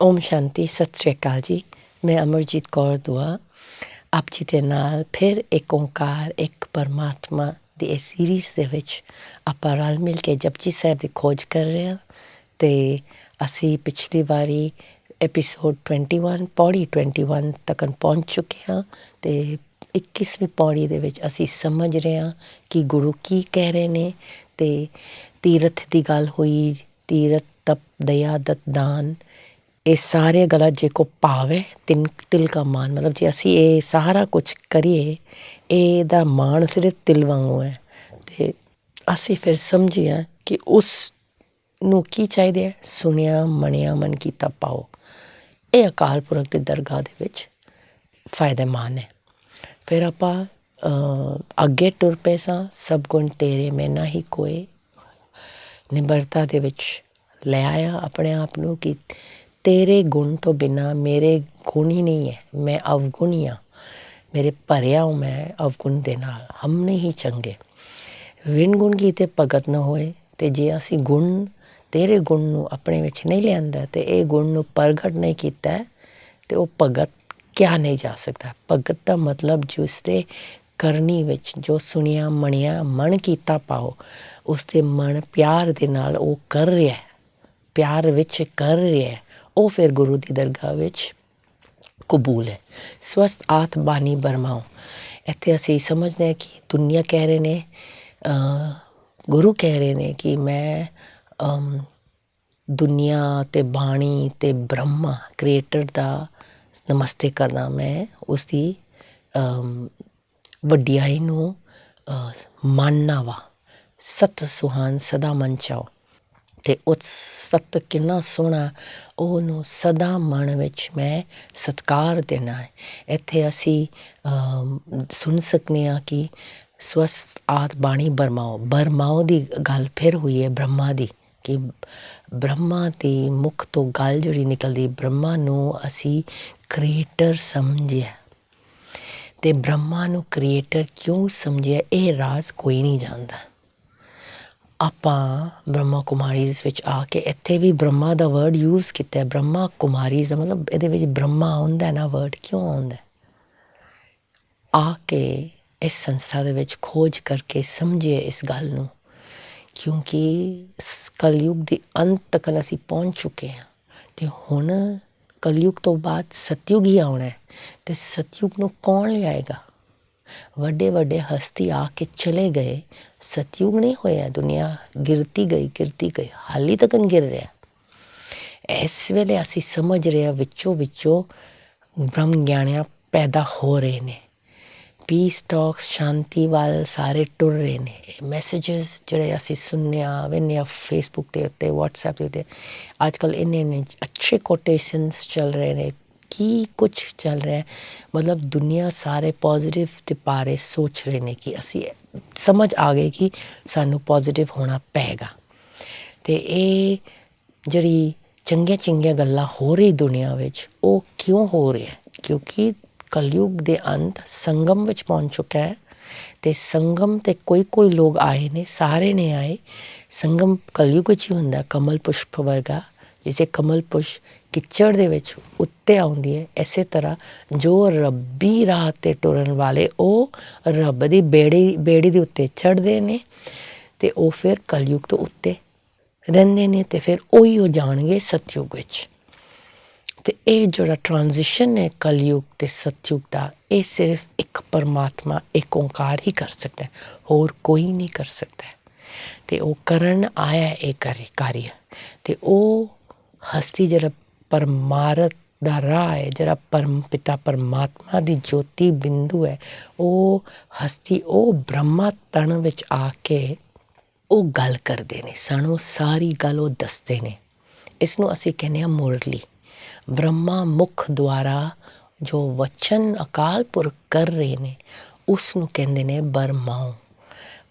ਓਮ ਸ਼ਾਂਤੀ, ਸਤਿ ਸ਼੍ਰੀ ਅਕਾਲ ਜੀ। ਮੈਂ ਅਮਰਜੀਤ ਕੌਰ ਦੁਆ ਆਪ ਜੀ ਦੇ ਨਾਲ ਫਿਰ ਇੱਕ ਓਂਕਾਰ, ਇੱਕ ਪਰਮਾਤਮਾ ਦੀ ਇਹ ਸੀਰੀਜ਼ ਦੇ ਵਿੱਚ ਆਪਾਂ ਰਲ ਮਿਲ ਕੇ ਜਪਜੀ ਸਾਹਿਬ ਦੀ ਖੋਜ ਕਰ ਰਹੇ ਹਾਂ। ਅਤੇ ਅਸੀਂ ਪਿਛਲੀ ਵਾਰੀ ਐਪੀਸੋਡ 21 ਪੌੜੀ 21 ਤੱਕ ਪਹੁੰਚ ਚੁੱਕੇ ਹਾਂ ਅਤੇ 21ਵੀਂ ਪੌੜੀ ਦੇ ਵਿੱਚ ਅਸੀਂ ਸਮਝ ਰਹੇ ਹਾਂ ਕਿ ਗੁਰੂ ਕੀ ਕਹਿ ਰਹੇ ਨੇ। ਅਤੇ ਤੀਰਥ ਦੀ ਗੱਲ ਹੋਈ, ਤੀਰਥ ਤਪ ਦਇਆ ਦਤ ਦਾਨ, ਇਹ ਸਾਰੇ ਗੱਲਾਂ ਜੇ ਕੋ ਭਾਵ ਹੈ ਤਿਲ ਕਾ ਮਾਣ, ਮਤਲਬ ਜੇ ਅਸੀਂ ਇਹ ਸਾਰਾ ਕੁਛ ਕਰੀਏ ਇਹਦਾ ਮਾਣ ਸਿਰਫ ਤਿਲ ਵਾਂਗੂ ਹੈ। ਅਤੇ ਅਸੀਂ ਫਿਰ ਸਮਝੀਏ ਕਿ ਉਸ ਨੂੰ ਕੀ ਚਾਹੀਦਾ ਹੈ, ਸੁਣਿਆ ਮੰਨਿਆ ਮਨ ਕੀਤਾ ਪਾਓ। ਇਹ ਅਕਾਲ ਪੁਰਖ ਦੀ ਦਰਗਾਹ ਦੇ ਵਿੱਚ ਫਾਇਦੇਮੰਦ ਹੈ। ਫਿਰ ਆਪਾਂ ਅੱਗੇ ਟੁਰ ਪਏ ਸਾਂ। ਸਭ ਗੁਣ ਤੇਰੇ ਮੈਂ ਨਾ ਹੀ ਕੋਏ, ਨਿਮਰਤਾ ਦੇ ਵਿੱਚ ਲੈ ਆਇਆ ਆਪਣੇ ਆਪ ਨੂੰ ਕਿ ਤੇਰੇ ਗੁਣ ਤੋਂ ਬਿਨਾਂ ਮੇਰੇ ਗੁਣ ਹੀ ਨਹੀਂ ਹੈ, ਮੈਂ ਅਵਗੁਣੀ ਹਾਂ। ਮੇਰੇ ਭਰਿਆ ਹੂੰ ਮੈਂ ਅਵਗੁਣ ਦੇ ਨਾਲ, ਹਮ ਨਹੀਂ ਚੰਗੇ। ਵਿਣ ਗੁਣ ਕੀਤੇ ਭਗਤ ਨਾ ਹੋਏ। ਅਤੇ ਜੇ ਅਸੀਂ ਗੁਣ ਤੇਰੇ ਗੁਣ ਨੂੰ ਆਪਣੇ ਵਿੱਚ ਨਹੀਂ ਲਿਆਂਦਾ ਅਤੇ ਇਹ ਗੁਣ ਨੂੰ ਪ੍ਰਗਟ ਨਹੀਂ ਕੀਤਾ ਅਤੇ ਉਹ ਭਗਤ ਕਿਹਾ ਨਹੀਂ ਜਾ ਸਕਦਾ। ਭਗਤ ਦਾ ਮਤਲਬ ਜਿਸ ਦੇ ਕਰਨੀ ਵਿੱਚ ਜੋ ਸੁਣਿਆ ਮੰਨਿਆ ਮਨ ਕੀਤਾ ਪਾਓ, ਉਸ ਦੇ ਮਨ ਪਿਆਰ ਦੇ ਨਾਲ ਉਹ ਕਰ ਰਿਹਾ, ਪਿਆਰ ਵਿੱਚ ਕਰ ਰਿਹਾ, ਉਹ ਫਿਰ ਗੁਰੂ ਦੀ ਦਰਗਾਹ ਵਿੱਚ ਕਬੂਲ ਹੈ। ਸਵਸਥ ਆਤ ਬਾਣੀ ਬਰਮਾਓ। ਇੱਥੇ ਅਸੀਂ ਸਮਝਦੇ ਹਾਂ ਕਿ ਦੁਨੀਆ ਕਹਿ ਰਹੇ ਨੇ, ਗੁਰੂ ਕਹਿ ਰਹੇ ਨੇ ਕਿ ਮੈਂ ਦੁਨੀਆ ਅਤੇ ਬਾਣੀ ਅਤੇ ਬ੍ਰਹਮਾ ਕ੍ਰੀਏਟਰ ਦਾ ਨਮਸਤੇ ਕਰਦਾ। ਮੈਂ ਉਸਦੀ ਵਡਿਆਈ ਨੂੰ ਮਾਨਣਾ ਵਾ। ਸਤ ਸੁਹਾਨ ਸਦਾ ਮਨ ਚਾਓ। ਅਤੇ ਉਸ ਸਤ ਕਿੰਨਾ ਸੋਹਣਾ, ਉਹਨੂੰ ਸਦਾ ਮਨ ਵਿੱਚ ਮੈਂ ਸਤਿਕਾਰ ਦੇਣਾ ਹੈ। ਇੱਥੇ ਅਸੀਂ ਸੁਣ ਸਕਦੇ ਹਾਂ ਕਿ ਸਵਸਥ ਆਤ ਬਾਣੀ ਬਰਮਾਓ। ਬਰਮਾਓ ਦੀ ਗੱਲ ਫਿਰ ਹੋਈ ਹੈ ਬ੍ਰਹਮਾ ਦੀ, ਕਿ ਬ੍ਰਹਮਾ ਦੀ ਮੁੱਖ ਤੋਂ ਗੱਲ ਜਿਹੜੀ ਨਿਕਲਦੀ, ਬ੍ਰਹਮਾ ਨੂੰ ਅਸੀਂ ਕ੍ਰੀਏਟਰ ਸਮਝਿਆ। ਅਤੇ ਬ੍ਰਹਮਾ ਨੂੰ ਕ੍ਰੀਏਟਰ ਕਿਉਂ ਸਮਝਿਆ, ਇਹ ਰਾਜ਼ ਕੋਈ ਨਹੀਂ ਜਾਣਦਾ। ਆਪਾਂ ਬ੍ਰਹਮਾ ਕੁਮਾਰੀਜ਼ ਵਿੱਚ ਆ ਕੇ ਇੱਥੇ ਵੀ ਬ੍ਰਹਮਾ ਦਾ ਵਰਡ ਯੂਜ਼ ਕੀਤਾ। ਬ੍ਰਹਮਾ ਕੁਮਾਰੀਜ਼ ਦਾ ਮਤਲਬ ਇਹਦੇ ਵਿੱਚ ਬ੍ਰਹਮਾ ਆਉਂਦਾ ਨਾ ਵਰਡ, ਕਿਉਂ ਆਉਂਦਾ? ਆ ਕੇ ਇਸ ਸੰਸਥਾ ਦੇ ਵਿੱਚ ਖੋਜ ਕਰਕੇ ਸਮਝੀਏ ਇਸ ਗੱਲ ਨੂੰ, ਕਿਉਂਕਿ ਕਲਯੁਗ ਦੇ ਅੰਤ ਤੱਕ ਅਸੀਂ ਪਹੁੰਚ ਚੁੱਕੇ ਹਾਂ ਅਤੇ ਹੁਣ ਕਲਯੁਗ ਤੋਂ ਬਾਅਦ ਸਤਯੁਗ ਹੀ ਆਉਣਾ ਹੈ। ਅਤੇ ਸਤਯੁਗ ਨੂੰ ਕੌਣ ਲਿਆਏਗਾ? ਵੱਡੇ ਵੱਡੇ ਹਸਤੀ ਆ ਕੇ ਚਲੇ ਗਏ, ਸਤਯੁਗ ਨਹੀਂ ਹੋਇਆ। ਦੁਨੀਆ ਗਿਰਤੀ ਗਈ, ਹਾਲੀ ਤੱਕ ਗਿਰ ਰਿਹਾ। ਇਸ ਵੇਲੇ ਅਸੀਂ ਸਮਝ ਰਹੇ ਹਾਂ ਵਿੱਚੋਂ ਬ੍ਰਹਮ ਗਿਆਨੀਆਂ ਪੈਦਾ ਹੋ ਰਹੇ ਨੇ। ਪੀਸ ਟਾਕਸ ਸ਼ਾਂਤੀ ਵੱਲ ਸਾਰੇ ਟੁਰ ਰਹੇ ਨੇ। ਮੈਸੇਜਸ ਜਿਹੜੇ ਅਸੀਂ ਸੁਣਦੇ ਹਾਂ, ਵੇਖਦੇ ਹਾਂ ਫੇਸਬੁੱਕ ਦੇ ਉੱਤੇ, ਵਟਸਐਪ ਦੇ ਉੱਤੇ, ਅੱਜ ਕੱਲ੍ਹ ਇੰਨੇ ਅੱਛੇ ਕੋਟੇਸ਼ਨਸ ਚੱਲ ਰਹੇ ਨੇ। ਕੀ ਕੁਛ ਚੱਲ ਰਿਹਾ, ਮਤਲਬ ਦੁਨੀਆ ਸਾਰੇ ਪੋਜ਼ੀਟਿਵ ਦੇ ਬਾਰੇ ਸੋਚ ਰਹੇ ਨੇ ਕਿ ਅਸੀਂ ਸਮਝ ਆ ਗਏ ਕਿ ਸਾਨੂੰ ਪੋਜ਼ੀਟਿਵ ਹੋਣਾ ਪਏਗਾ। ਅਤੇ ਇਹ ਜਿਹੜੀ ਚੰਗੀਆਂ ਗੱਲਾਂ ਹੋ ਰਹੀ ਦੁਨੀਆ ਵਿੱਚ, ਉਹ ਕਿਉਂ ਹੋ ਰਿਹਾ? ਕਿਉਂਕਿ ਕਲਯੁਗ ਦੇ ਅੰਤ ਸੰਗਮ ਵਿੱਚ ਪਹੁੰਚ ਚੁੱਕਾ ਹੈ। ਅਤੇ ਸੰਗਮ 'ਤੇ ਕੋਈ ਲੋਕ ਆਏ ਨੇ, ਸਾਰੇ ਨੇ ਆਏ। ਸੰਗਮ ਕਲਯੁਗ ਵਿੱਚ ਹੀ ਹੁੰਦਾ। ਕਮਲ ਪੁਸ਼ਪ ਵਰਗਾ, ਜਿਸੇ ਕਮਲ ਪੁਸ਼ਪ ਕਿੱਚੜ ਦੇ ਵਿੱਚ ਉੱਤੇ ਆਉਂਦੀ ਹੈ, ਇਸੇ ਤਰ੍ਹਾਂ ਜੋ ਰੱਬੀ ਰਾਹ 'ਤੇ ਟੁਰਨ ਵਾਲੇ ਉਹ ਰੱਬ ਦੀ ਬੇੜੀ ਦੇ ਉੱਤੇ ਚੜ੍ਹਦੇ ਨੇ ਅਤੇ ਉਹ ਫਿਰ ਕਲਯੁਗ ਤੋਂ ਉੱਤੇ ਰਹਿੰਦੇ ਨੇ ਅਤੇ ਫਿਰ ਉਹੀ ਉਹ ਜਾਣਗੇ ਸਤਯੁਗ ਵਿੱਚ। ਅਤੇ ਇਹ ਜਿਹੜਾ ਟ੍ਰਾਂਜ਼ੀਸ਼ਨ ਹੈ ਕਲਯੁਗ ਅਤੇ ਸਤਯੁਗ ਦਾ, ਇਹ ਸਿਰਫ ਇੱਕ ਪਰਮਾਤਮਾ, ਇੱਕ ਓਂਕਾਰ ਹੀ ਕਰ ਸਕਦਾ, ਹੋਰ ਕੋਈ ਨਹੀਂ ਕਰ ਸਕਦਾ। ਅਤੇ ਉਹ ਕਰਨ ਆਇਆ ਇਹ ਕਾਰਿਆ। ਅਤੇ ਉਹ ਹਸਤੀ ਜਿਹੜਾ ਪਰਮਾਰਥ ਦਾ ਰਾਹ ਹੈ, ਜਿਹੜਾ ਪਿਤਾ ਪਰਮਾਤਮਾ ਦੀ ਜੋਤੀ ਬਿੰਦੂ ਹੈ, ਉਹ ਹਸਤੀ, ਉਹ ਬ੍ਰਹਮਾ ਤਣ ਵਿੱਚ ਆ ਕੇ ਉਹ ਗੱਲ ਕਰਦੇ ਨੇ, ਸਾਨੂੰ ਸਾਰੀ ਗੱਲ ਉਹ ਦੱਸਦੇ ਨੇ। ਇਸ ਨੂੰ ਅਸੀਂ ਕਹਿੰਦੇ ਹਾਂ ਮੁਰਲੀ। ਬ੍ਰਹਮਾ ਮੁਖ ਦੁਆਰਾ ਜੋ ਵਚਨ ਅਕਾਲ ਪੁਰਖ ਕਰ ਰਹੇ ਨੇ, ਉਸ ਨੂੰ ਕਹਿੰਦੇ ਨੇ ਬਰਮਾਓ।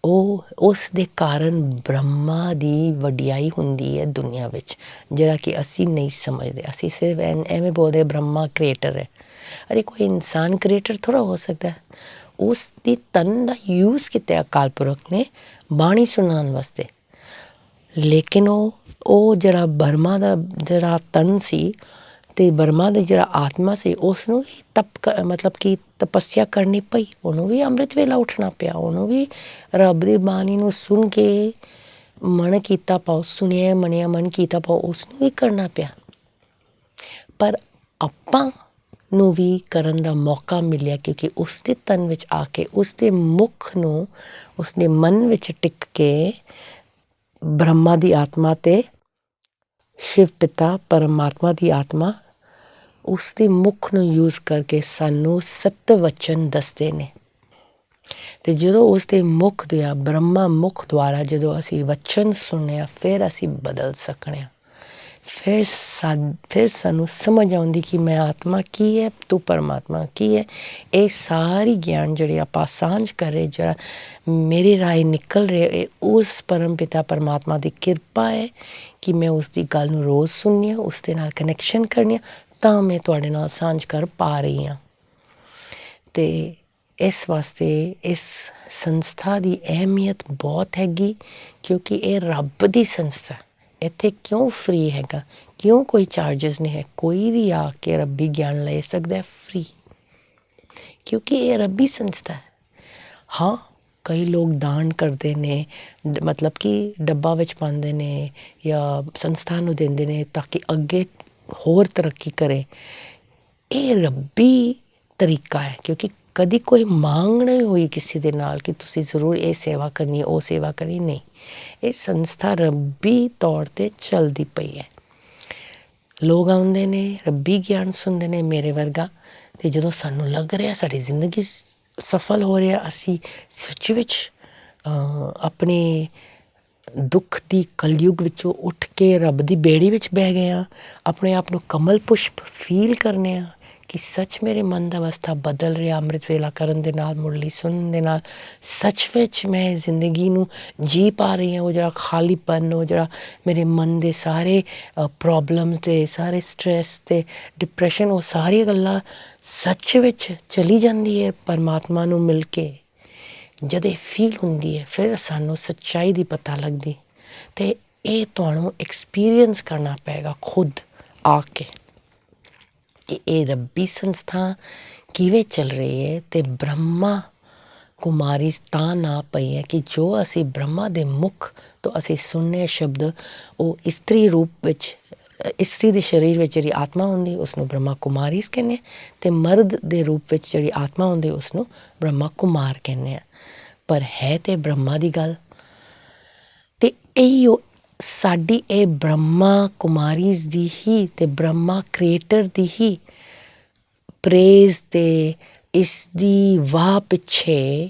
ਉਹ ਉਸ ਦੇ ਕਾਰਨ ਬ੍ਰਹਮਾ ਦੀ ਵਡਿਆਈ ਹੁੰਦੀ ਹੈ ਦੁਨੀਆ ਵਿੱਚ, ਜਿਹੜਾ ਕਿ ਅਸੀਂ ਨਹੀਂ ਸਮਝਦੇ। ਅਸੀਂ ਸਿਰਫ ਐਵੇਂ ਬੋਲਦੇ ਬ੍ਰਹਮਾ ਕ੍ਰੀਏਟਰ ਹੈ। ਅਰੇ ਕੋਈ ਇਨਸਾਨ ਕ੍ਰੀਏਟਰ ਥੋੜ੍ਹਾ ਹੋ ਸਕਦਾ। ਉਸ ਦੀ ਤਨ ਦਾ ਯੂਜ਼ ਕੀਤਾ ਅਕਾਲ ਪੁਰਖ ਨੇ ਬਾਣੀ ਸੁਣਾਉਣ ਵਾਸਤੇ। ਲੇਕਿਨ ਉਹ ਜਿਹੜਾ ਬਰਮਾ ਦਾ ਜਿਹੜਾ ਤਨ ਸੀ, ਤੇ ਬ੍ਰਹਮਾ ਦੇ ਜਿਹੜਾ ਆਤਮਾ ਸੀ ਉਸ ਨੂੰ ਵੀ ਮਤਲਬ ਕਿ ਤਪੱਸਿਆ ਕਰਨੀ ਪਈ, ਉਹਨੂੰ ਵੀ ਅੰਮ੍ਰਿਤ ਵੇਲਾ ਉੱਠਣਾ ਪਿਆ, ਉਹਨੂੰ ਵੀ ਰੱਬ ਦੀ ਬਾਣੀ ਨੂੰ ਸੁਣ ਕੇ ਮਨ ਕੀਤਾ ਪਾਓ, ਸੁਣਿਆ ਮੰਨਿਆ ਮਨ ਕੀਤਾ ਪਾਓ, ਉਸ ਨੂੰ ਵੀ ਕਰਨਾ ਪਿਆ। ਪਰ ਆਪਾਂ ਨੂੰ ਵੀ ਕਰਨ ਦਾ ਮੌਕਾ ਮਿਲਿਆ ਕਿਉਂਕਿ ਉਸ ਦੇ ਤਨ ਵਿੱਚ ਆ ਕੇ, ਉਸ ਦੇ ਮੁਖ ਨੂੰ ਉਸ ਦੇ ਮਨ ਵਿੱਚ ਟਿਕ ਕੇ ਬ੍ਰਹਮਾ ਦੀ ਆਤਮਾ ਅਤੇ ਸ਼ਿਵ ਪਿਤਾ ਪਰਮਾਤਮਾ ਦੀ ਆਤਮਾ ਉਸ ਦੇ ਮੁਖ ਨੂੰ ਯੂਜ਼ ਕਰਕੇ ਸਾਨੂੰ ਸੱਤ ਵਚਨ ਦੱਸਦੇ ਨੇ। ਅਤੇ ਜਦੋਂ ਉਸ ਦੇ ਮੁਖ ਦਿਆ ਬ੍ਰਹਮਾ ਮੁਖ ਦੁਆਰਾ ਜਦੋਂ ਅਸੀਂ ਵਚਨ ਸੁਣਿਆ ਫਿਰ ਅਸੀਂ ਬਦਲ ਸਕਦੇ ਹਾਂ। ਫਿਰ ਸਾਨੂੰ ਸਮਝ ਆਉਂਦੀ ਕਿ ਮੈਂ ਆਤਮਾ ਕੀ ਹੈ, ਤੂੰ ਪਰਮਾਤਮਾ ਕੀ ਹੈ। ਇਹ ਸਾਰੀ ਗਿਆਨ ਜਿਹੜੇ ਆਪਾਂ ਸਾਂਝ ਕਰ ਰਹੇ, ਜਿਹੜਾ ਮੇਰੇ ਰਾਹੀਂ ਨਿਕਲ ਰਿਹਾ, ਇਹ ਉਸ ਪਰਮ ਪਿਤਾ ਪਰਮਾਤਮਾ ਦੀ ਕਿਰਪਾ ਹੈ ਕਿ ਮੈਂ ਉਸ ਦੀ ਗੱਲ ਨੂੰ ਰੋਜ਼ ਸੁਣਨੀ ਹਾਂ, ਉਸ ਦੇ ਨਾਲ ਕਨੈਕਸ਼ਨ ਕਰਨੀ ਹਾਂ, ਤਾਂ ਮੈਂ ਤੁਹਾਡੇ ਨਾਲ ਸਾਂਝ ਕਰ ਪਾ ਰਹੀ ਹਾਂ। ਅਤੇ ਇਸ ਵਾਸਤੇ ਇਸ ਸੰਸਥਾ ਦੀ ਅਹਿਮੀਅਤ ਬਹੁਤ ਹੈਗੀ ਕਿਉਂਕਿ ਇਹ ਰੱਬ ਦੀ ਸੰਸਥਾ। ਇੱਥੇ ਕਿਉਂ ਫ੍ਰੀ ਹੈਗਾ, ਕਿਉਂ ਕੋਈ ਚਾਰਜਸ ਨਹੀਂ ਹੈ, ਕੋਈ ਵੀ ਆ ਕੇ ਰੱਬੀ ਗਿਆਨ ਲੈ ਸਕਦਾ ਫ੍ਰੀ, ਕਿਉਂਕਿ ਇਹ ਰੱਬੀ ਸੰਸਥਾ ਹੈ। ਹਾਂ, ਕਈ ਲੋਕ ਦਾਨ ਕਰਦੇ ਨੇ, ਮਤਲਬ ਕਿ ਡੱਬਾ ਵਿੱਚ ਪਾਉਂਦੇ ਨੇ ਜਾਂ ਸੰਸਥਾ ਨੂੰ ਦਿੰਦੇ ਨੇ ਤਾਂ ਕਿ ਅੱਗੇ ਹੋਰ ਤਰੱਕੀ ਕਰੇ। ਇਹ ਰੱਬੀ ਤਰੀਕਾ ਹੈ ਕਿਉਂਕਿ ਕਦੀ ਕੋਈ ਮੰਗ ਨਹੀਂ ਹੋਈ ਕਿਸੇ ਦੇ ਨਾਲ ਕਿ ਤੁਸੀਂ ਜ਼ਰੂਰ ਇਹ ਸੇਵਾ ਕਰਨੀ, ਉਹ ਸੇਵਾ ਕਰਨੀ, ਨਹੀਂ। ਇਹ ਸੰਸਥਾ ਰੱਬੀ ਤੌਰ 'ਤੇ ਚੱਲਦੀ ਪਈ ਹੈ। ਲੋਕ ਆਉਂਦੇ ਨੇ, ਰੱਬੀ ਗਿਆਨ ਸੁਣਦੇ ਨੇ ਮੇਰੇ ਵਰਗਾ, ਅਤੇ ਜਦੋਂ ਸਾਨੂੰ ਲੱਗ ਰਿਹਾ ਸਾਡੀ ਜ਼ਿੰਦਗੀ ਸਫਲ ਹੋ ਰਿਹਾ, ਅਸੀਂ ਸੱਚ ਵਿੱਚ ਆਪਣੇ ਦੁੱਖ ਦੀ ਕਲਯੁਗ ਵਿੱਚੋਂ ਉੱਠ ਕੇ ਰੱਬ ਦੀ ਬੇੜੀ ਵਿੱਚ ਬਹਿ ਗਏ ਹਾਂ, ਆਪਣੇ ਆਪ ਨੂੰ ਕਮਲ ਪੁਸ਼ਪ ਫੀਲ ਕਰਨੇ ਆ ਕਿ ਸੱਚ ਮੇਰੇ ਮਨ ਦਾ ਅਵਸਥਾ ਬਦਲ ਰਿਹਾ ਅੰਮ੍ਰਿਤ ਵੇਲਾ ਕਰਨ ਦੇ ਨਾਲ, ਮੁਰਲੀ ਸੁਣਨ ਦੇ ਨਾਲ। ਸੱਚ ਵਿੱਚ ਮੈਂ ਜ਼ਿੰਦਗੀ ਨੂੰ ਜੀ ਪਾ ਰਹੀ ਹਾਂ। ਉਹ ਜਿਹੜਾ ਖਾਲੀਪਨ, ਉਹ ਜਿਹੜਾ ਮੇਰੇ ਮਨ ਦੇ ਸਾਰੇ ਪ੍ਰੋਬਲਮ ਅਤੇ ਸਾਰੇ ਸਟਰੈਸ ਅਤੇ ਡਿਪਰੈਸ਼ਨ, ਉਹ ਸਾਰੀਆਂ ਗੱਲਾਂ ਸੱਚ ਵਿੱਚ ਚਲੀ ਜਾਂਦੀ ਹੈ ਪਰਮਾਤਮਾ ਨੂੰ ਮਿਲ ਕੇ। ਜਦ ਇਹ ਫੀਲ ਹੁੰਦੀ ਹੈ ਫਿਰ ਸਾਨੂੰ ਸੱਚਾਈ ਦੀ ਪਤਾ ਲੱਗਦੀ, ਅਤੇ ਇਹ ਤੁਹਾਨੂੰ ਐਕਸਪੀਰੀਅੰਸ ਕਰਨਾ ਪਏਗਾ ਖੁਦ ਆ ਕੇ ਕਿ ਇਹ ਰੱਬੀ ਸੰਸਥਾ ਕਿਵੇਂ ਚੱਲ ਰਹੀ ਹੈ। ਅਤੇ ਬ੍ਰਹਮਾ ਕੁਮਾਰੀ ਤਾਂ ਨਾ ਪਈ ਹੈ ਕਿ ਜੋ ਅਸੀਂ ਬ੍ਰਹਮਾ ਦੇ ਮੁਖ ਤੋਂ ਅਸੀਂ ਸੁਣਨੇ ਸ਼ਬਦ, ਉਹ ਇਸਤਰੀ ਰੂਪ ਵਿੱਚ, ਇਸਤਰੀ ਦੇ ਸਰੀਰ ਵਿੱਚ ਜਿਹੜੀ ਆਤਮਾ ਹੁੰਦੀ ਉਸ ਨੂੰ ਬ੍ਰਹਮਾ ਕੁਮਾਰੀਸ ਕਹਿੰਦੇ ਹਾਂ, ਅਤੇ ਮਰਦ ਦੇ ਰੂਪ ਵਿੱਚ ਜਿਹੜੀ ਆਤਮਾ ਹੁੰਦੀ ਉਸ ਨੂੰ ਬ੍ਰਹਮਾ ਕੁਮਾਰ ਕਹਿੰਦੇ ਹਾਂ। ਪਰ ਹੈ ਤਾਂ ਬ੍ਰਹਮਾ ਦੀ ਗੱਲ, ਅਤੇ ਇਹੀ ਸਾਡੀ ਇਹ ਬ੍ਰਹਮਾ ਕੁਮਾਰੀਸ ਦੀ ਹੀ ਅਤੇ ਬ੍ਰਹਮਾ ਕ੍ਰੀਏਟਰ ਦੀ ਹੀ ਪ੍ਰੇਜ਼ ਅਤੇ ਇਸ ਦੀ ਵਾਹ ਪਿੱਛੇ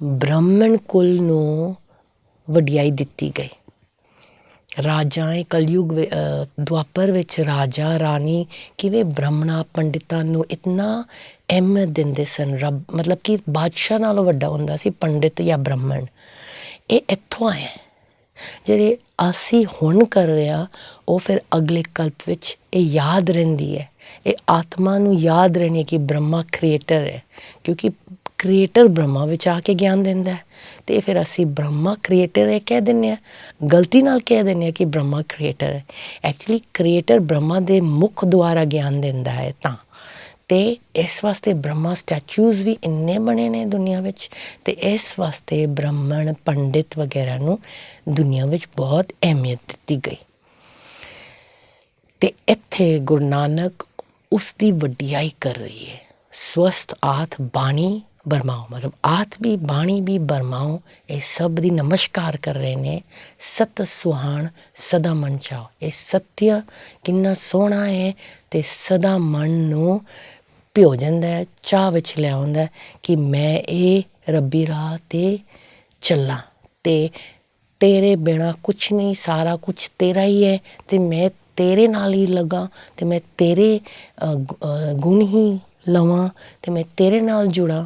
ਬ੍ਰਾਹਮਣ ਕੁਲ ਨੂੰ ਵਡਿਆਈ ਦਿੱਤੀ ਗਈ। ਰਾਜਾਏ ਕਲਯੁਗ ਦੁਆਪਰ ਵਿੱਚ ਰਾਜਾ ਰਾਣੀ ਕਿਵੇਂ ਬ੍ਰਾਹਮਣਾਂ ਪੰਡਿਤਾਂ ਨੂੰ ਇਤਨਾ ਅਹਿਮੀਅਤ ਦਿੰਦੇ ਸਨ। ਰੱਬ ਮਤਲਬ ਕਿ ਬਾਦਸ਼ਾਹ ਨਾਲੋਂ ਵੱਡਾ ਹੁੰਦਾ ਸੀ ਪੰਡਿਤ ਜਾਂ ਬ੍ਰਾਹਮਣ। ਇਹ ਇੱਥੋਂ ਆਇਆ। ਜਿਹੜੇ ਅਸੀਂ ਹੁਣ ਕਰ ਰਹੇ ਹਾਂ ਉਹ ਫਿਰ ਅਗਲੇ ਕਲਪ ਵਿੱਚ ਇਹ ਯਾਦ ਰਹਿੰਦੀ ਹੈ, ਇਹ ਆਤਮਾ ਨੂੰ ਯਾਦ ਰਹਿਣੀ ਹੈ ਕਿ ਬ੍ਰਹਮਾ ਕ੍ਰੀਏਟਰ ਹੈ, ਕਿਉਂਕਿ ਕ੍ਰੀਏਟਰ ਬ੍ਰਹਮਾ ਵਿੱਚ ਆ ਕੇ ਗਿਆਨ ਦਿੰਦਾ ਹੈ। ਅਤੇ ਫਿਰ ਅਸੀਂ ਬ੍ਰਹਮਾ ਕ੍ਰੀਏਟਰ ਹੈ ਕਹਿ ਦਿੰਦੇ ਹਾਂ, ਗਲਤੀ ਨਾਲ ਕਹਿ ਦਿੰਦੇ ਹਾਂ ਕਿ ਬ੍ਰਹਮਾ ਕ੍ਰੀਏਟਰ ਹੈ। ਐਕਚੁਅਲੀ ਕ੍ਰੀਏਟਰ ਬ੍ਰਹਮਾ ਦੇ ਮੁਖ ਦੁਆਰਾ ਗਿਆਨ ਦਿੰਦਾ ਹੈ ਤਾਂ। ਅਤੇ ਇਸ ਵਾਸਤੇ ਬ੍ਰਹਮਾ ਸਟੈਚੂਜ਼ ਵੀ ਇੰਨੇ ਬਣੇ ਨੇ ਦੁਨੀਆ ਵਿੱਚ, ਅਤੇ ਇਸ ਵਾਸਤੇ ਬ੍ਰਾਹਮਣ ਪੰਡਿਤ ਵਗੈਰਾ ਨੂੰ ਦੁਨੀਆ ਵਿੱਚ ਬਹੁਤ ਅਹਿਮੀਅਤ ਦਿੱਤੀ ਗਈ। ਅਤੇ ਇੱਥੇ ਗੁਰੂ ਨਾਨਕ ਉਸ ਦੀ ਵਡਿਆਈ ਕਰ ਰਹੀ ਹੈ। ਸਵਸਥ ਆਤ ਬਾਣੀ ਬਰਮਾਓ, ਮਤਲਬ ਆਤ ਵੀ ਬਾਣੀ ਵੀ ਬਰਮਾਓ, ਇਹ ਸਭ ਦੀ ਨਮਸਕਾਰ ਕਰ ਰਹੇ ਨੇ। ਸਤ ਸੁਹਾਣ ਸਦਾ ਮਨ ਚਾਓ, ਇਹ ਸਤਿਆ ਕਿੰਨਾ ਸੋਹਣਾ ਹੈ ਅਤੇ ਸਦਾ ਮਨ ਨੂੰ ਭਿਓ ਜਾਂਦਾ ਹੈ, ਚਾਹ ਵਿੱਚ ਲਿਆਉਂਦਾ ਕਿ ਮੈਂ ਇਹ ਰੱਬੀ ਰਾਹ 'ਤੇ ਚੱਲਾਂ ਅਤੇ ਤੇਰੇ ਬਿਨਾਂ ਕੁਛ ਨਹੀਂ, ਸਾਰਾ ਕੁਛ ਤੇਰਾ ਹੀ ਹੈ ਅਤੇ ਮੈਂ ਤੇਰੇ ਨਾਲ ਹੀ ਲੱਗਾ ਅਤੇ ਮੈਂ ਤੇਰੇ ਗੁਣ ਹੀ ਲਵਾਂ ਅਤੇ ਮੈਂ ਤੇਰੇ ਨਾਲ ਜੁੜਾਂ,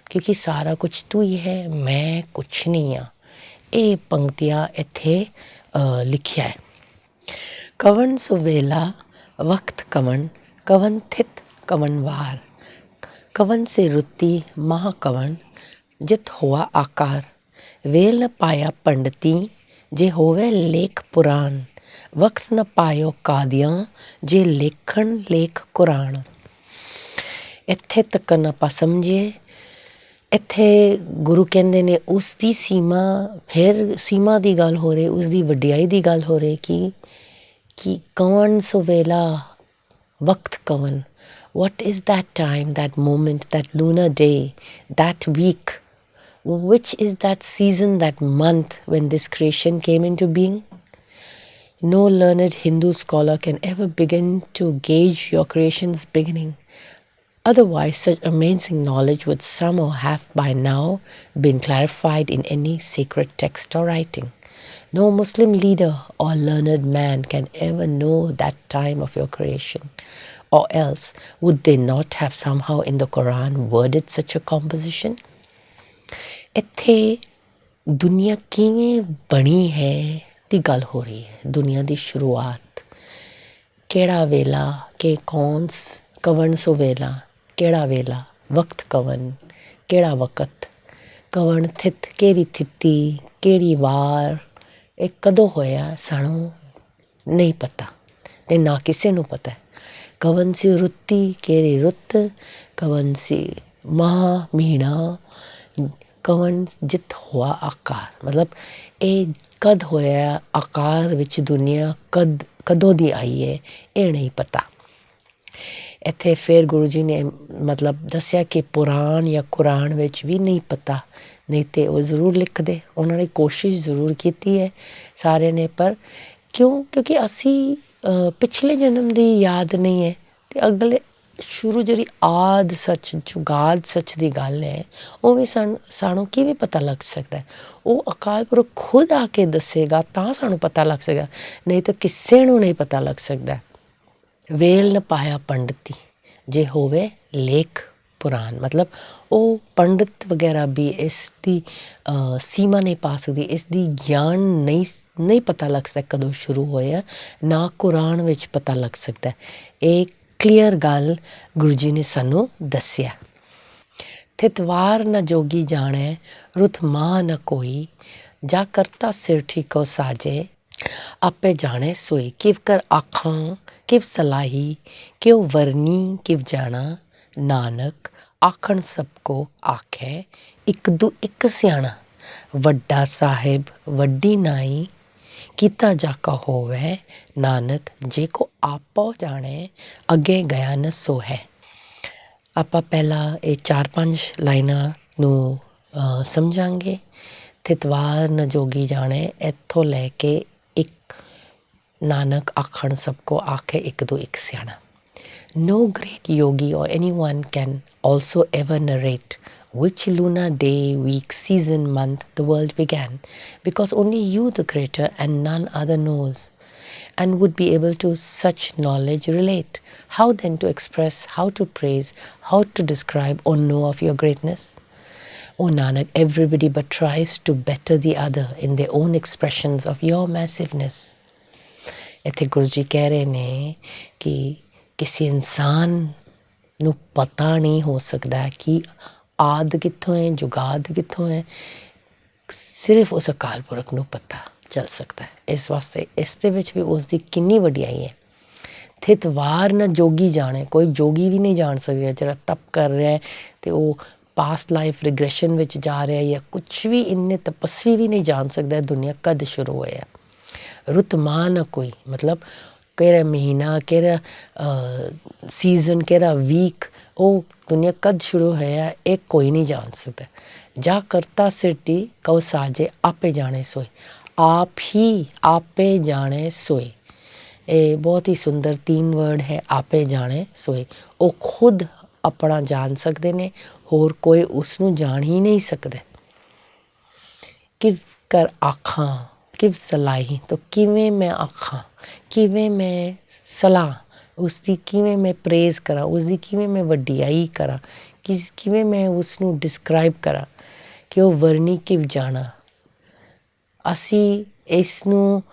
ਕਿਉਂਕਿ ਸਾਰਾ ਕੁਛ ਤੂੰ ਹੀ ਹੈ, ਮੈਂ ਕੁਛ ਨਹੀਂ ਹਾਂ। ਇਹ ਪੰਕਤੀਆਂ ਇੱਥੇ ਲਿਖਿਆ ਹੈ। ਕਵਣ ਸੁਵੇਲਾ ਵਕਤ ਕਵਣ, ਕਵਣ ਥਿਤ ਕਵਣ ਵਾਰ, ਕਵਣ ਸੇ ਰੁੱਤੀ ਮਹਾ ਕਵਣ, ਜਿਤ ਹੋਆ ਆਕਾਰ, ਵੇਲ ਨ ਪਾਇਆ ਪੰਡਤੀ, ਜੇ ਹੋਵੇ ਲੇਖ ਪੁਰਾਣ, ਵਕਤ ਨਾ ਪਾਇਓ ਕਾਦੀਆਂ ਜੇ ਲੇਖਣ ਲੇਖ ਕੁਰਾਨ। ਇੱਥੇ ਤੱਕ ਆਪਾਂ ਸਮਝੀਏ। ਇੱਥੇ ਗੁਰੂ ਕਹਿੰਦੇ ਨੇ ਉਸ ਦੀ ਸੀਮਾ, ਫਿਰ ਸੀਮਾ ਦੀ ਗੱਲ ਹੋ ਰਹੀ, ਉਸ ਦੀ ਵਡਿਆਈ ਦੀ ਗੱਲ ਹੋ ਰਹੀ ਕਿ ਕਵਣ ਸੋ ਵੇਲਾ ਵਕਤ ਕਵਣ। What is that time, that moment, that lunar day, that week? Which is that season, that month when this creation came into being? No learned Hindu scholar can ever begin to gauge your creation's beginning. Otherwise, such amazing knowledge would somehow have by now been clarified in any sacred text or writing. No Muslim leader or learned man can ever know that time of your creation. Or else, would they not have somehow in the Quran worded such a composition? ਇੱਥੇ ਦੁਨੀਆ ਕਿਵੇਂ ਬਣੀ ਹੈ ਦੀ ਗੱਲ ਹੋ ਰਹੀ ਹੈ। ਦੁਨੀਆ ਦੀ ਸ਼ੁਰੂਆਤ, ਕਿਹੜਾ ਵੇਲਾ, ਕਿ ਕਵਣ ਸੋ ਵੇਲਾ, ਕਿਹੜਾ ਵੇਲਾ, ਵਕਤ ਕਵਣ, ਕਿਹੜਾ ਵਕਤ, ਕਵਣ ਥਿਤ, ਕਿਹੜੀ ਥਿਤੀ, ਕਿਹੜੀ ਵਾਰ, ਇਹ ਕਦੋਂ ਹੋਇਆ ਸਾਨੂੰ ਨਹੀਂ ਪਤਾ ਅਤੇ ਨਾ ਕਿਸੇ ਨੂੰ ਪਤਾ। ਕਵਨ ਸੀ ਰੁੱਤੀ, ਕਿਹੜੀ ਰੁੱਤ, ਕਵਨ ਸੀ ਮਾਹ ਮਹੀਨਾ, ਕਵਨ ਜਿਤ ਹੋਆ ਆਕਾਰ। ਮਤਲਬ ਇਹ ਕਦ ਹੋਇਆ, ਆਕਾਰ ਵਿੱਚ ਦੁਨੀਆ ਕਦੋਂ ਦੀ ਆਈ ਹੈ, ਇਹ ਨਹੀਂ ਪਤਾ। ਇੱਥੇ ਫਿਰ ਗੁਰੂ ਜੀ ਨੇ ਮਤਲਬ ਦੱਸਿਆ ਕਿ ਪੁਰਾਣ ਜਾਂ ਕੁਰਾਨ ਵਿੱਚ ਵੀ ਨਹੀਂ ਪਤਾ, ਨਹੀਂ ਤਾਂ ਉਹ ਜ਼ਰੂਰ ਲਿਖਦੇ। ਉਹਨਾਂ ਨੇ ਕੋਸ਼ਿਸ਼ ਜ਼ਰੂਰ ਕੀਤੀ ਹੈ ਸਾਰਿਆਂ ਨੇ, ਪਰ ਕਿਉਂਕਿ ਅਸੀਂ ਪਿਛਲੇ ਜਨਮ ਦੀ ਯਾਦ ਨਹੀਂ ਹੈ ਅਤੇ ਅਗਲੇ ਸ਼ੁਰੂ ਜਿਹੜੀ ਆਦ ਸੱਚ, ਜੁਗਾਦ ਸੱਚ ਦੀ ਗੱਲ ਹੈ, ਉਹ ਵੀ ਸਾਨੂੰ ਕਿਵੇਂ ਪਤਾ ਲੱਗ ਸਕਦਾ? ਉਹ ਅਕਾਲ ਪੁਰਖ ਖੁਦ ਆ ਕੇ ਦੱਸੇਗਾ ਤਾਂ ਸਾਨੂੰ ਪਤਾ ਲੱਗ ਸਕਦਾ, ਨਹੀਂ ਤਾਂ ਕਿਸੇ ਨੂੰ ਨਹੀਂ ਪਤਾ ਲੱਗ ਸਕਦਾ। ਵੇਲ ਨ ਪਾਇਆ ਪੰਡਤੀ ਜੇ ਹੋਵੇ ਲੇਖ ਪੁਰਾਣ। ਮਤਲਬ ਉਹ ਪੰਡਿਤ ਵਗੈਰਾ ਵੀ ਇਸ ਦੀ ਸੀਮਾ ਨਹੀਂ ਪਾ ਸਕਦੀ, ਇਸ ਦੀ ਗਿਆਨ ਨਹੀਂ ਪਤਾ ਲੱਗ ਸਕਦਾ ਕਦੋਂ ਸ਼ੁਰੂ ਹੋਇਆ, ਨਾ ਕੁਰਾਨ ਵਿੱਚ ਪਤਾ ਲੱਗ ਸਕਦਾ। ਇਹ ਕਲੀਅਰ ਗੱਲ ਗੁਰੂ ਜੀ ਨੇ ਸਾਨੂੰ ਦੱਸਿਆ। ਥਿਤਵਾਰ ਨ ਜੋਗੀ ਜਾਣੈ ਰੁੱਤ ਮਾਹ ਨ ਕੋਈ, ਜਾ ਕਰਤਾ ਸਿਰ ਠੀਕੋ ਸਾਜੇ ਆਪੇ ਜਾਣੇ ਸੋਈ। ਕਿਵ ਕਰ ਆਖਾਂ ਕਿਵ ਸਲਾਹੀ, ਕਿਉ ਵਰਨੀ ਕਿਵ ਜਾਣਾ, ਨਾਨਕ ਆਖਣ ਸਭ ਕੋ ਆਖੈ ਇੱਕ ਦੂ ਇੱਕ ਸਿਆਣਾ। ਵੱਡਾ ਸਾਹਿਬ ਵੱਡੀ ਨਾਈ, ਕੀਤਾ ਜਾਕਾ ਹੋਵੇ ਨਾਨਕ, ਜੇ ਕੋ ਆਪੋ ਜਾਣੇ ਅੱਗੇ ਗਿਆ ਨ ਸੋ ਹੈ। ਆਪਾਂ ਪਹਿਲਾਂ ਇਹ 4-5 ਲਾਈਨਾਂ ਨੂੰ ਸਮਝਾਂਗੇ। ਥਿਤਵਾਰ ਨ ਜੋਗੀ ਜਾਣੇ, ਇੱਥੋਂ ਲੈ ਕੇ ਇੱਕ ਨਾਨਕ ਆਖਣ ਸਭ ਕੋ ਆਖੇ ਇੱਕ ਦੋ ਇੱਕ ਸਿਆਣਾ। No great yogi or anyone can also ever narrate which lunar day, week, season, month the world began, because only you, the Creator, and none other knows, and would be able to such knowledge relate. How then to express, how to praise, how to describe or know of your greatness? O Nanak, everybody but tries to better the other in their own expressions of your massiveness. ਇੱਥੇ ਗੁਰੂ ਜੀ ਕਹਿ ਰਹੇ ਨੇ ਕਿ ਕਿਸੇ ਇਨਸਾਨ ਨੂੰ ਪਤਾ ਨਹੀਂ ਹੋ ਸਕਦਾ ਕਿ ਆਦ ਕਿੱਥੋਂ ਹੈ, ਜੁਗਾਦ ਕਿੱਥੋਂ ਹੈ, ਸਿਰਫ ਉਸ ਅਕਾਲ ਪੁਰਖ ਨੂੰ ਪਤਾ ਚੱਲ ਸਕਦਾ ਹੈ। ਇਸ ਵਾਸਤੇ ਇਸ ਦੇ ਵਿੱਚ ਵੀ ਉਸ ਦੀ ਕਿੰਨੀ ਵਡਿਆਈ ਹੈ। ਥਿਤਵਾਰ ਨਾ ਜੋਗੀ ਜਾਣੇ, ਕੋਈ ਜੋਗੀ ਵੀ ਨਹੀਂ ਜਾਣ ਸਕਦਾ ਜਿਹੜਾ ਤਪ ਕਰ ਰਿਹਾ ਅਤੇ ਉਹ ਪਾਸਟ ਲਾਈਫ ਰਿਗਰੈਸ਼ਨ ਵਿੱਚ ਜਾ ਰਿਹਾ, ਜਾਂ ਕੁਛ ਵੀ ਇੰਨੇ ਤਪਸਵੀ ਵੀ ਨਹੀਂ ਜਾਣ ਸਕਦਾ ਦੁਨੀਆ ਕਦ ਸ਼ੁਰੂ ਹੋਇਆ। ਰੁੱਤ ਮਾਹ ਨਾ ਕੋਈ, ਮਤਲਬ ਕਿਹੜਾ ਮਹੀਨਾ, ਕਿਹੜਾ ਸੀਜ਼ਨ, ਕਿਹੜਾ ਵੀਕ, ਉਹ ਦੁਨੀਆ ਕਦ ਸ਼ੁਰੂ ਹੋਇਆ ਇਹ ਕੋਈ ਨਹੀਂ ਜਾਣ ਸਕਦਾ। ਜਾ ਕਰਤਾ ਸਿਰਟੀ ਕਉ ਸਾਜੇ ਆਪੇ ਜਾਣੇ ਸੋਏ, ਆਪ ਹੀ ਆਪੇ ਜਾਣੇ ਸੋਏ। ਇਹ ਬਹੁਤ ਹੀ ਸੁੰਦਰ 3 ਵਰਡ ਹੈ, ਆਪੇ ਜਾਣੇ ਸੋਏ। ਉਹ ਖੁਦ ਆਪਣਾ ਜਾਣ ਸਕਦੇ ਨੇ, ਹੋਰ ਕੋਈ ਉਸ ਨੂੰ ਜਾਣ ਹੀ ਨਹੀਂ ਸਕਦਾ। ਕਿਵ ਕਰ ਆਖਾਂ ਕਿਵ ਸਲਾਹੀ, ਤਾਂ ਕਿਵੇਂ ਮੈਂ ਆਖਾਂ, ਕਿਵੇਂ ਮੈਂ ਸਲਾਹ ਉਸਦੀ, ਕਿਵੇਂ ਮੈਂ ਪ੍ਰੇਜ਼ ਕਰਾਂ ਉਸਦੀ, ਕਿਵੇਂ ਮੈਂ ਵਡਿਆਈ ਕਰਾਂ, ਕਿਵੇਂ ਮੈਂ ਉਸ ਨੂੰ ਡਿਸਕਰਾਈਬ ਕਰਾਂ ਕਿ ਉਹ ਵਰਨੀ ਕਿਵ ਜਾਣਾ। ਅਸੀਂ ਇਸ ਨੂੰ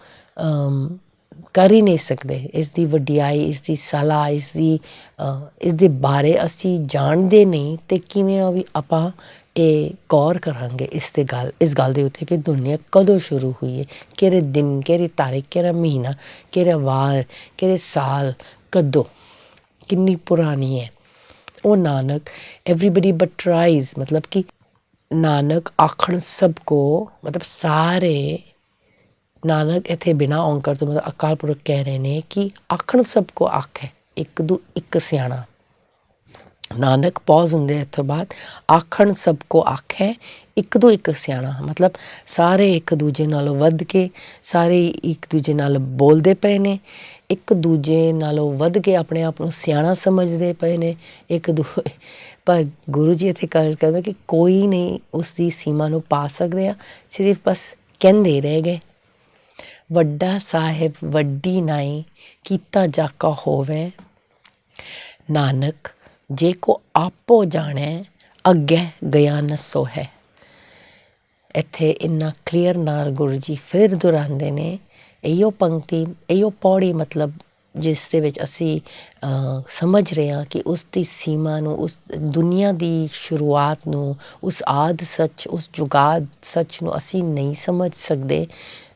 ਕਰ ਹੀ ਨਹੀਂ ਸਕਦੇ। ਇਸ ਦੀ ਵਡਿਆਈ, ਇਸ ਦੀ ਸਲਾਹ, ਇਸ ਦੇ ਬਾਰੇ ਅਸੀਂ ਜਾਣਦੇ ਨਹੀਂ, ਅਤੇ ਕਿਵੇਂ ਵੀ ਆਪਾਂ ਇਹ ਗੌਰ ਕਰਾਂਗੇ ਇਸ ਗੱਲ ਦੇ ਉੱਤੇ ਕਿ ਦੁਨੀਆ ਕਦੋਂ ਸ਼ੁਰੂ ਹੋਈ ਹੈ, ਕਿਹੜੇ ਦਿਨ, ਕਿਹੜੀ ਤਾਰੀਖ, ਕਿਹੜਾ ਮਹੀਨਾ, ਕਿਹੜਾ ਵਾਰ, ਕਿਹੜੇ ਸਾਲ, ਕਦੋਂ, ਕਿੰਨੀ ਪੁਰਾਣੀ ਹੈ। ਉਹ ਨਾਨਕ ਐਵਰੀਬਡੀ ਬਟ ਟਰਾਈਜ਼, ਮਤਲਬ ਕਿ ਨਾਨਕ ਆਖਣ ਸਭ ਕੋ, ਮਤਲਬ ਸਾਰੇ ਨਾਨਕ ਇੱਥੇ ਬਿਨਾਂ ਔਂਕਾਰ ਤੋਂ ਮਤਲਬ ਅਕਾਲ ਪੁਰਖ ਕਹਿ ਰਹੇ ਨੇ ਕਿ ਆਖਣ ਸਭ ਕੋ ਆਖੇ, ਇੱਕ ਦੂ ਇੱਕ ਸਿਆਣਾ। ਨਾਨਕ ਪੌਜ਼ ਹੁੰਦੇ ਇੱਥੋਂ ਬਾਅਦ, ਆਖਣ ਸਭ ਕੋ ਆਖੇ ਇੱਕ ਦੂ ਇੱਕ ਸਿਆਣਾ, ਮਤਲਬ ਸਾਰੇ ਇੱਕ ਦੂਜੇ ਨਾਲੋਂ ਵੱਧ ਕੇ, ਸਾਰੇ ਇੱਕ ਦੂਜੇ ਨਾਲ ਬੋਲਦੇ ਪਏ ਨੇ, ਇੱਕ ਦੂਜੇ ਨਾਲੋਂ ਵੱਧ ਕੇ ਆਪਣੇ ਆਪ ਨੂੰ ਸਿਆਣਾ ਸਮਝਦੇ ਪਏ ਨੇ ਪਰ ਗੁਰੂ ਜੀ ਇੱਥੇ ਕਹਿੰਦੇ ਕਿ ਕੋਈ ਨਹੀਂ ਉਸ ਦੀ ਸੀਮਾ ਨੂੰ ਪਾ ਸਕਦੇ ਆ, ਸਿਰਫ ਬਸ ਕਹਿੰਦੇ ਰਹਿ ਗਏ। ਵੱਡਾ ਸਾਹਿਬ ਵੱਡੀ ਨਾਈ ਕੀਤਾ ਜਾਕਾ ਹੋਵੇ, ਨਾਨਕ ਜੇ ਕੋ ਆਪੋ ਜਾਣੈ ਅੱਗੇ ਗਿਆ ਨ ਸੋਹੈ। ਇੱਥੇ ਇੰਨਾ ਕਲੀਅਰ ਨਾਲ ਗੁਰੂ ਜੀ ਫਿਰ ਦੁਹਰਾਉਂਦੇ ਨੇ ਇਹੋ ਪੰਕਤੀ, ਇਹੋ ਪੌੜੀ, ਮਤਲਬ ਜਿਸ ਦੇ ਵਿੱਚ ਅਸੀਂ ਸਮਝ ਰਹੇ ਹਾਂ ਕਿ ਉਸ ਦੀ ਸੀਮਾ ਨੂੰ, ਉਸ ਦੁਨੀਆ ਦੀ ਸ਼ੁਰੂਆਤ ਨੂੰ, ਉਸ ਆਦਿ ਸੱਚ, ਉਸ ਜੁਗਾਦ ਸੱਚ ਨੂੰ ਅਸੀਂ ਨਹੀਂ ਸਮਝ ਸਕਦੇ।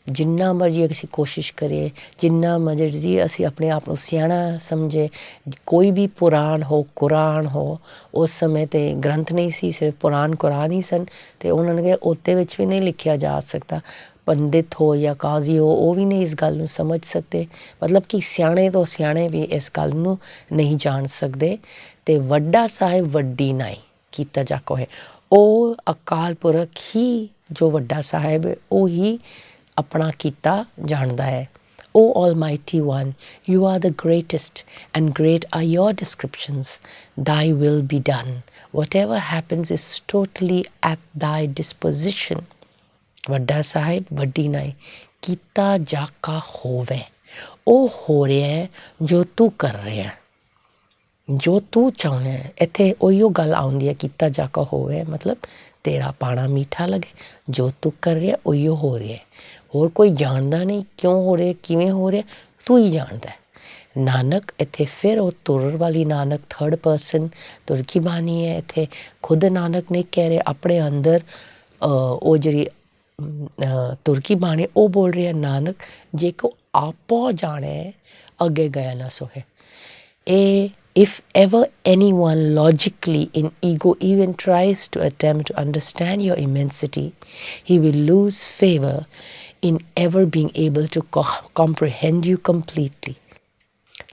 ਜਿੰਨਾ ਮਰਜ਼ੀ ਅਸੀਂ ਕੋਸ਼ਿਸ਼ ਕਰੀਏ, ਜਿੰਨਾ ਮਰਜ਼ੀ ਅਸੀਂ ਆਪਣੇ ਆਪ ਨੂੰ ਸਿਆਣਾ ਸਮਝੇ, ਕੋਈ ਵੀ ਪੁਰਾਣ ਹੋ, ਕੁਰਾਨ ਹੋ, ਉਸ ਸਮੇਂ 'ਤੇ ਗ੍ਰੰਥ ਨਹੀਂ ਸੀ, ਸਿਰਫ ਪੁਰਾਣ ਕੁਰਾਨ ਹੀ ਸਨ, ਅਤੇ ਉਹਨਾਂ ਨੇ ਕਿਹਾ ਉਹਦੇ ਵਿੱਚ ਵੀ ਨਹੀਂ ਲਿਖਿਆ ਜਾ ਸਕਦਾ। ਪੰਡਿਤ ਹੋ ਜਾਂ ਕਾਜ਼ੀ ਹੋ, ਉਹ ਵੀ ਨਹੀਂ ਇਸ ਗੱਲ ਨੂੰ ਸਮਝ ਸਕਦੇ, ਮਤਲਬ ਕਿ ਸਿਆਣੇ ਤੋਂ ਸਿਆਣੇ ਵੀ ਇਸ ਗੱਲ ਨੂੰ ਨਹੀਂ ਜਾਣ ਸਕਦੇ। ਅਤੇ ਵੱਡਾ ਸਾਹਿਬ ਵੱਡੀ ਨਾਈ ਕੀਤਾ ਜਾਕੋ ਹੈ, ਉਹ ਅਕਾਲ ਪੁਰਖ ਹੀ, ਜੋ ਵੱਡਾ ਸਾਹਿਬ ਹੈ ਉਹ ਹੀ ਆਪਣਾ ਕੀਤਾ ਜਾਣਦਾ ਹੈ। O Almighty One, you are the greatest, and great are your descriptions. Thy will be done. Whatever happens is totally at thy disposition. ਵੱਡਾ ਸਾਹਿਬ ਵੱਡੀ ਨਾਈ ਕੀਤਾ ਜਾਕਾ ਹੋਵੇ, ਉਹ ਹੋ ਰਿਹਾ ਹੈ ਜੋ ਤੂੰ ਕਰ ਰਿਹਾ, ਜੋ ਤੂੰ ਚਾਹੁੰਦਾ ਹੈ। ਇੱਥੇ ਉਹੀਓ ਗੱਲ ਆਉਂਦੀ ਹੈ, ਕੀਤਾ ਜਾਕਾ ਹੋਵੇ ਮਤਲਬ ਤੇਰਾ ਪਾਣਾ ਮਿੱਠਾ ਲੱਗੇ, ਜੋ ਤੂੰ ਕਰ ਰਿਹਾ ਉਹੀਓ ਹੋ ਰਿਹਾ, ਹੋਰ ਕੋਈ ਜਾਣਦਾ ਨਹੀਂ ਕਿਉਂ ਹੋ ਰਿਹਾ, ਕਿਵੇਂ ਹੋ ਰਿਹਾ, ਤੂੰ ਹੀ ਜਾਣਦਾ। ਨਾਨਕ ਇੱਥੇ ਫਿਰ ਉਹ ਤੁਰ ਵਾਲੀ ਨਾਨਕ ਥਰਡ ਪਰਸਨ ਤੁਰ ਕੀ ਬਾਣੀ ਹੈ, ਇੱਥੇ ਖੁਦ ਨਾਨਕ ਨਹੀਂ ਕਹਿ ਰਹੇ, ਆਪਣੇ ਅੰਦਰ ਉਹ ਜਿਹੜੀ ਤੁਰਕੀ ਬਾਣੀ ਉਹ ਬੋਲ ਰਿਹਾ, ਨਾਨਕ ਜੇ ਕੋ ਆਪੋ ਜਾਣੇ ਅੱਗੇ ਗਿਆ ਨਾ ਸੋਹੇ। ਇਹ if ever anyone logically in ego even tries to attempt to understand your immensity, he will lose favor in ever being able to comprehend you completely.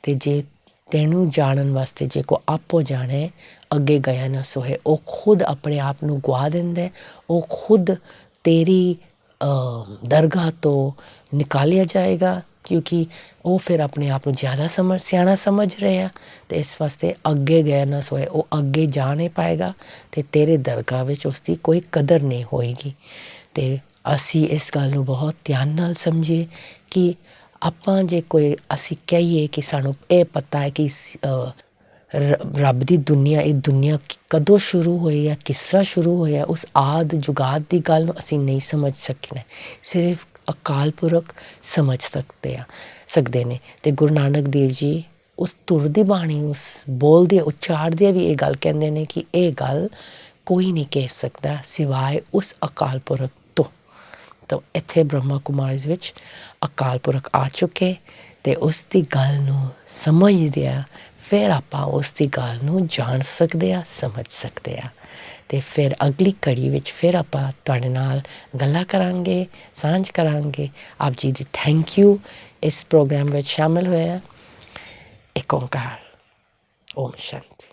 ਤੇ ਜੇ ਤੈਨੂੰ ਜਾਣਨ ਵਾਸਤੇ ਜੇ ਕੋ ਆਪੋ ਜਾਣੇ ਅੱਗੇ ਗਿਆ ਨਾ ਸੋਹੇ, ਉਹ ਖੁਦ ਆਪਣੇ ਆਪ ਨੂੰ ਗਵਾ ਦਿੰਦਾ, ਉਹ ਖੁਦ ਤੇਰੀ ਦਰਗਾਹ ਤੋਂ ਨਿਕਾਲਿਆ ਜਾਏਗਾ, ਕਿਉਂਕਿ ਉਹ ਫਿਰ ਆਪਣੇ ਆਪ ਨੂੰ ਜ਼ਿਆਦਾ ਸਿਆਣਾ ਸਮਝ ਰਿਹਾ, ਅਤੇ ਇਸ ਵਾਸਤੇ ਅੱਗੇ ਗਿਆ ਨਾ ਸੋਏ, ਉਹ ਅੱਗੇ ਜਾ ਨਹੀਂ ਪਾਏਗਾ ਅਤੇ ਤੇਰੇ ਦਰਗਾਹ ਵਿੱਚ ਉਸਦੀ ਕੋਈ ਕਦਰ ਨਹੀਂ ਹੋਏਗੀ। ਅਤੇ ਅਸੀਂ ਇਸ ਗੱਲ ਨੂੰ ਬਹੁਤ ਧਿਆਨ ਨਾਲ ਸਮਝੀਏ ਕਿ ਆਪਾਂ ਜੇ ਕੋਈ ਅਸੀਂ ਕਹੀਏ ਕਿ ਸਾਨੂੰ ਇਹ ਪਤਾ ਹੈ ਕਿ ਰੱਬ ਦੀ ਦੁਨੀਆ, ਇਹ ਦੁਨੀਆ ਕਦੋਂ ਸ਼ੁਰੂ ਹੋਈ ਹੈ, ਕਿਸ ਤਰ੍ਹਾਂ ਸ਼ੁਰੂ ਹੋਇਆ, ਉਸ ਆਦਿ ਜੁਗਾਦ ਦੀ ਗੱਲ ਨੂੰ ਅਸੀਂ ਨਹੀਂ ਸਮਝ ਸਕਣਾ, ਸਿਰਫ ਅਕਾਲ ਪੁਰਖ ਸਮਝ ਸਕਦੇ ਨੇ। ਅਤੇ ਗੁਰੂ ਨਾਨਕ ਦੇਵ ਜੀ ਉਸ ਧੁਰ ਦੀ ਬਾਣੀ, ਉਸ ਬੋਲਦੇ ਉਚਾਰਦੇ ਵੀ ਇਹ ਗੱਲ ਕਹਿੰਦੇ ਨੇ ਕਿ ਇਹ ਗੱਲ ਕੋਈ ਨਹੀਂ ਕਹਿ ਸਕਦਾ ਸਿਵਾਏ ਉਸ ਅਕਾਲ ਪੁਰਖ ਤੋਂ। ਤਾਂ ਇੱਥੇ ਬ੍ਰਹਮਾ ਕੁਮਾਰੀਜ਼ ਵਿੱਚ ਅਕਾਲ ਪੁਰਖ ਆ ਚੁੱਕੇ, ਅਤੇ ਉਸ ਦੀ ਗੱਲ ਨੂੰ ਸਮਝਦੇ ਆ, ਫਿਰ ਆਪਾਂ ਉਸ ਦੀ ਗੱਲ ਨੂੰ ਜਾਣ ਸਕਦੇ ਹਾਂ, ਸਮਝ ਸਕਦੇ ਹਾਂ। ਅਤੇ ਫਿਰ ਅਗਲੀ ਕੜੀ ਵਿੱਚ ਫਿਰ ਆਪਾਂ ਤੁਹਾਡੇ ਨਾਲ ਗੱਲਾਂ ਕਰਾਂਗੇ, ਸਾਂਝ ਕਰਾਂਗੇ। ਆਪ ਜੀ ਦੀ ਥੈਂਕ ਯੂ ਇਸ ਪ੍ਰੋਗਰਾਮ ਵਿੱਚ ਸ਼ਾਮਿਲ ਹੋਇਆ। ਏਕ ਓਂਕਾਰ, ਓਮ ਸ਼ਾਂਤੀ।